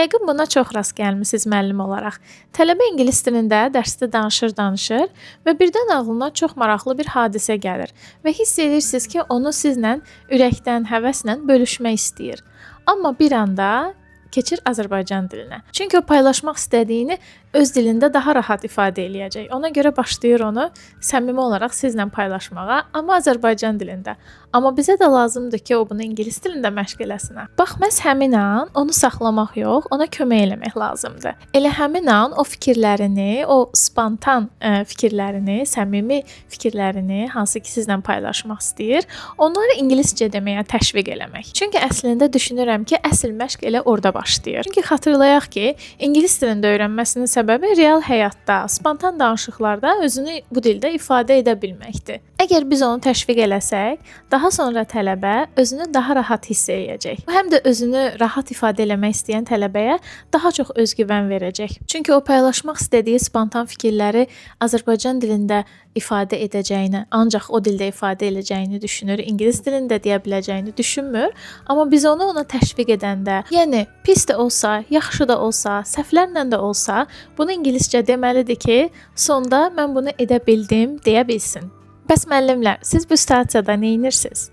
Yəqin buna çox rast gəlmisiniz müəllim olaraq. Tələbə ingilis dilində dərsdə danışır və birdən ağlına çox maraqlı bir hadisə gəlir və hiss edirsiniz ki, onu sizlə ürəkdən, həvəslə bölüşmək istəyir. Amma bir anda keçir Azərbaycan dilinə. Çünki o paylaşmaq istədiyini öz dilində daha rahat ifadə eləyəcək. Ona görə başlayır onu səmimi olaraq sizlə paylaşmağa, amma Azərbaycan dilində. Amma bizə də lazımdır ki, o bunu ingilis dilində məşq eləsin. Bax, məhz həmin an onu saxlamaq yox, ona kömək eləmək lazımdır. Elə həmin an o fikirlərini, o spontan fikirlərini, səmimi fikirlərini, hansı ki sizlə paylaşmaq istəyir, onları ingiliscə deməyə təşviq eləmək. Çünki əslində düşünürəm ki, əsl məşq elə orada başlayır. Çünki xatırlayaq ki, ingilis dilində öyrənməsinin səbəbi real həyatda, spontan danışıqlarda özünü bu dildə ifadə edə bilməkdir. Əgər biz onu təşviq eləsək, daha sonra tələbə özünü daha rahat hiss edəcək. Bu həm də özünü rahat ifadə eləmək istəyən tələbəyə daha çox özgüvən verəcək. Çünki o paylaşmaq istədiyi spontan fikirləri Azərbaycan dilində ifadə edəcəyini, ancaq o dildə ifadə edəcəyini düşünür, ingilis dilində deyə biləcəyini düşünmür. Amma biz ona təşviq edəndə, yəni pis də olsa, yaxşı da olsa, səhvlərlə də olsa, bunu ingiliscə deməlidir ki, sonda mən bunu edə bildim deyə bilsin. Bəs müəllimlər, siz bu situasiyada nə edirsiniz?